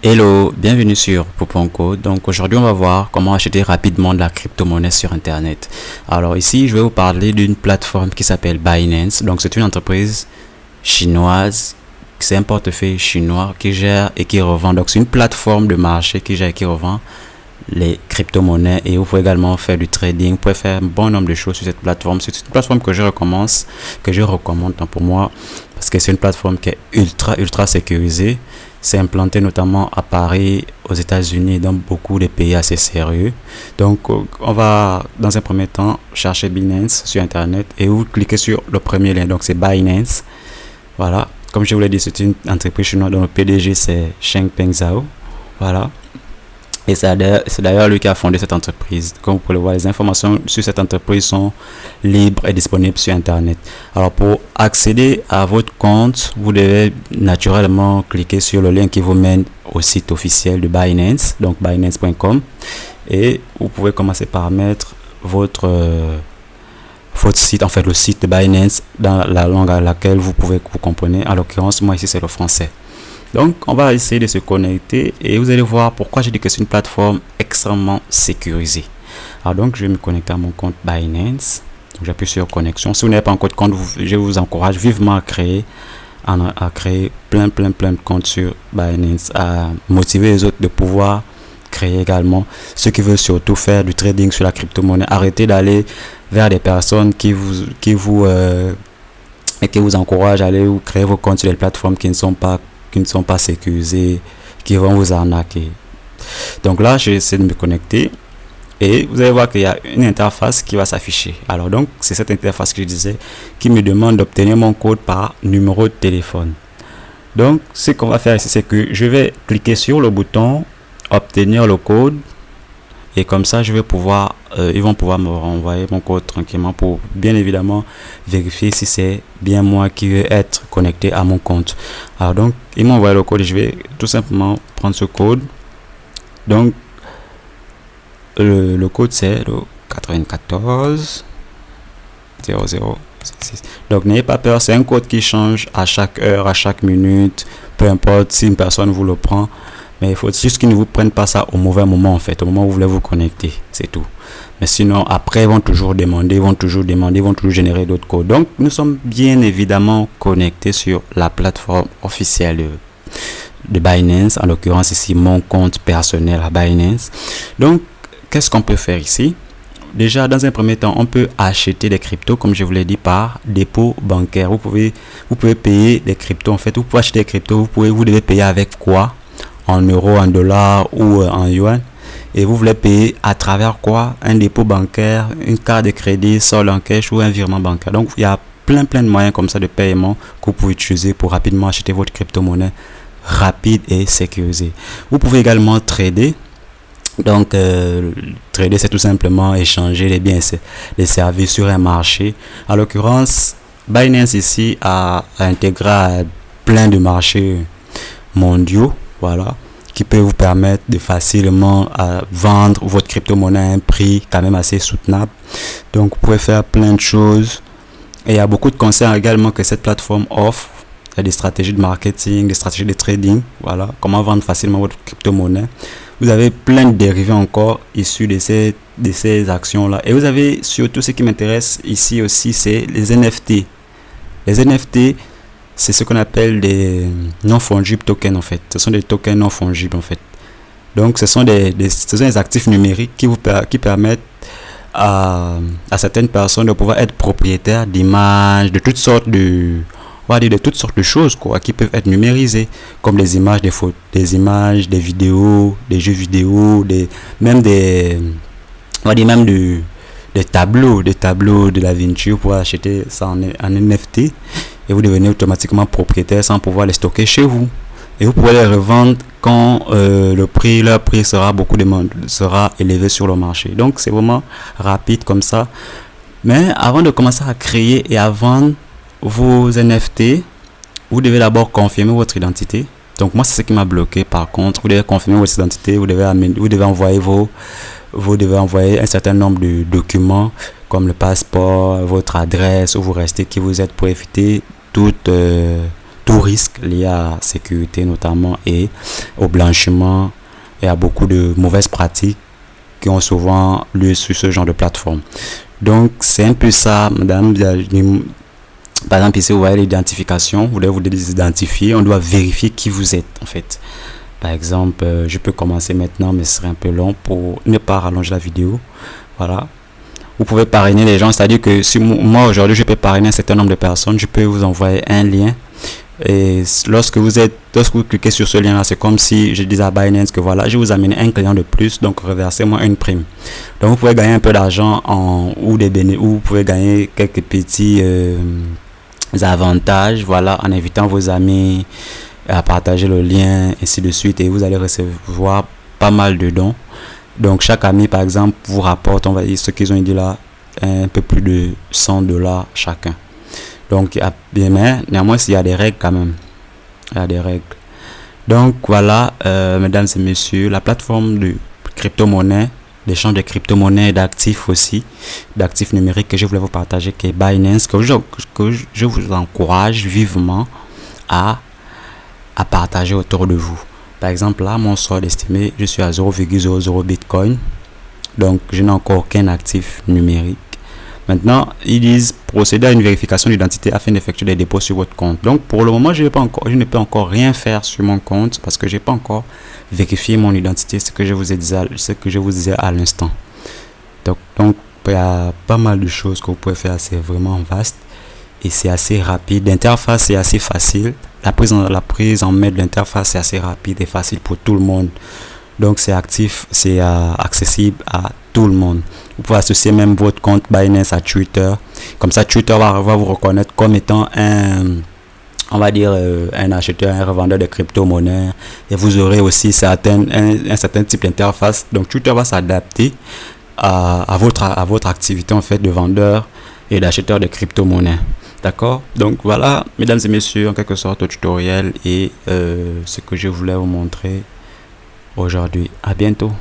Hello, bienvenue sur Poponco. Donc aujourd'hui on va voir comment acheter rapidement de la crypto-monnaie sur internet. Alors ici je vais vous parler d'une plateforme qui s'appelle Binance. Donc c'est une entreprise chinoise, c'est un portefeuille chinois qui gère et qui revend. Donc c'est une plateforme de marché qui gère et qui revend les crypto-monnaies, et vous pouvez également faire du trading, vous pouvez faire un bon nombre de choses sur cette plateforme. C'est une plateforme que je recommande pour moi, parce que c'est une plateforme qui est ultra sécurisée. C'est implanté notamment à Paris, aux États-Unis et dans beaucoup de pays assez sérieux. Donc on va dans un premier temps chercher Binance sur internet et vous cliquez sur le premier lien. Donc c'est Binance. Voilà, comme je vous l'ai dit, c'est une entreprise chinoise dont le PDG c'est Changpeng Zhao. Voilà. Et c'est d'ailleurs lui qui a fondé cette entreprise. Comme vous pouvez le voir, les informations sur cette entreprise sont libres et disponibles sur internet. Alors pour accéder à votre compte, vous devez naturellement cliquer sur le lien qui vous mène au site officiel de Binance, donc binance.com, et vous pouvez commencer par mettre votre site, en fait le site de Binance, dans la langue à laquelle vous comprenez. En l'occurrence, moi ici c'est le français. Donc, on va essayer de se connecter et vous allez voir pourquoi j'ai dit que c'est une plateforme extrêmement sécurisée. Alors donc, je vais me connecter à mon compte Binance. Donc, j'appuie sur connexion. Si vous n'avez pas encore de compte, je vous encourage vivement à créer plein de comptes sur Binance, à motiver les autres de pouvoir créer également. Ceux qui veulent surtout faire du trading sur la crypto-monnaie, arrêtez d'aller vers des personnes qui vous encouragent à aller créer vos comptes sur des plateformes qui ne sont pas sécurisés, qui vont vous arnaquer. Donc là, je vais essayer de me connecter et vous allez voir qu'il y a une interface qui va s'afficher. Alors donc, c'est cette interface que je disais qui me demande d'obtenir mon code par numéro de téléphone. Donc, ce qu'on va faire ici, c'est que je vais cliquer sur le bouton obtenir le code, et comme ça ils vont pouvoir me renvoyer mon code tranquillement pour bien évidemment vérifier si c'est bien moi qui vais être connecté à mon compte. Alors donc ils m'ont envoyé le code et je vais tout simplement prendre ce code. Donc le code c'est le 94 0066. Donc n'ayez pas peur, c'est un code qui change à chaque heure, à chaque minute, peu importe si une personne vous le prend. Mais il faut juste qu'ils ne vous prennent pas ça au mauvais moment, en fait, au moment où vous voulez vous connecter, c'est tout. Mais sinon, après, ils vont toujours générer d'autres codes. Donc, nous sommes bien évidemment connectés sur la plateforme officielle de Binance, en l'occurrence ici, mon compte personnel à Binance. Donc, qu'est-ce qu'on peut faire ici? Déjà, dans un premier temps, on peut acheter des cryptos, comme je vous l'ai dit, par dépôt bancaire. Vous pouvez payer des cryptos, en fait, vous pouvez acheter des cryptos, vous devez payer avec quoi? En euros, en dollars ou en yuan, et vous voulez payer à travers quoi? Un dépôt bancaire, une carte de crédit, solde en cash ou un virement bancaire. Donc il y a plein de moyens comme ça de paiement que vous pouvez utiliser pour rapidement acheter votre crypto-monnaie rapide et sécurisée. Vous pouvez également trader. Donc trader, c'est tout simplement échanger les biens et les services sur un marché. En l'occurrence, Binance ici a intégré à plein de marchés mondiaux. Voilà, qui peut vous permettre de facilement vendre votre crypto-monnaie à un prix quand même assez soutenable. Donc, vous pouvez faire plein de choses. Et il y a beaucoup de conseils également que cette plateforme offre. Il y a des stratégies de marketing, des stratégies de trading. Voilà, comment vendre facilement votre crypto-monnaie. Vous avez plein de dérivés encore issus de ces actions-là. Et vous avez surtout ce qui m'intéresse ici aussi, c'est les NFT. Les NFT, c'est ce qu'on appelle des non-fongibles tokens, en fait. Ce sont des tokens non-fongibles, en fait. Donc, ce sont des actifs numériques qui permettent à certaines personnes de pouvoir être propriétaires d'images, de toutes sortes de choses, quoi, qui peuvent être numérisées, comme des images, des vidéos, des jeux vidéo, des tableaux de Da Vinci. Vous pouvez acheter ça en NFT. Et vous devenez automatiquement propriétaire sans pouvoir les stocker chez vous. Et vous pouvez les revendre quand leur prix sera élevé sur le marché. Donc c'est vraiment rapide comme ça. Mais avant de commencer à créer et à vendre vos NFT, vous devez d'abord confirmer votre identité. Donc moi c'est ce qui m'a bloqué. Par contre, vous devez confirmer votre identité. Vous devez envoyer un certain nombre de documents comme le passeport, votre adresse où vous restez, qui vous êtes, pour éviter toute tout risque lié à la sécurité notamment et au blanchiment et à beaucoup de mauvaises pratiques qui ont souvent lieu sur ce genre de plateforme. Donc c'est un peu ça, madame. Par exemple, ici vous voyez l'identification, vous devez vous identifier, on doit vérifier qui vous êtes en fait. Par exemple, je peux commencer maintenant, mais ce serait un peu long pour ne pas rallonger la vidéo. Voilà. Vous pouvez parrainer les gens, c'est-à-dire que si moi aujourd'hui je peux parrainer un certain nombre de personnes, je peux vous envoyer un lien. Et lorsque vous cliquez sur ce lien là, c'est comme si je disais à Binance que voilà, je vous amène un client de plus, donc reversez-moi une prime. Donc vous pouvez gagner un peu d'argent ou vous pouvez gagner quelques petits avantages, voilà, en invitant vos amis à partager le lien, ainsi de suite, et vous allez recevoir pas mal de dons. Donc chaque ami par exemple vous rapporte, on va dire ce qu'ils ont dit là, un peu plus de $100 chacun. Donc mais néanmoins il y a des règles quand même, il y a des règles. Donc voilà, mesdames et messieurs, la plateforme de crypto-monnaie, d'échange de crypto-monnaies et d'actifs aussi, d'actifs numériques que je voulais vous partager, qui est Binance, que je vous encourage vivement à partager autour de vous. Par exemple, là, mon solde estimé, je suis à 0,00 Bitcoin. Donc, je n'ai encore aucun actif numérique. Maintenant, ils disent procéder à une vérification d'identité afin d'effectuer des dépôts sur votre compte. Donc, pour le moment, je ne peux encore rien faire sur mon compte parce que je n'ai pas encore vérifié mon identité, ce que je vous disais à l'instant. Donc, il y a pas mal de choses que vous pouvez faire, c'est vraiment vaste et c'est assez rapide. L'interface est assez facile. La prise en main de l'interface est assez rapide et facile pour tout le monde. Donc c'est accessible à tout le monde. Vous pouvez associer même votre compte Binance à Twitter. Comme ça, Twitter va vous reconnaître comme étant on va dire un acheteur, un revendeur de crypto-monnaie. Et vous aurez aussi un certain type d'interface. Donc Twitter va s'adapter à votre activité en fait de vendeur et d'acheteur de crypto-monnaie. D'accord? Donc voilà, mesdames et messieurs, en quelque sorte, le tutoriel et ce que je voulais vous montrer aujourd'hui. À bientôt.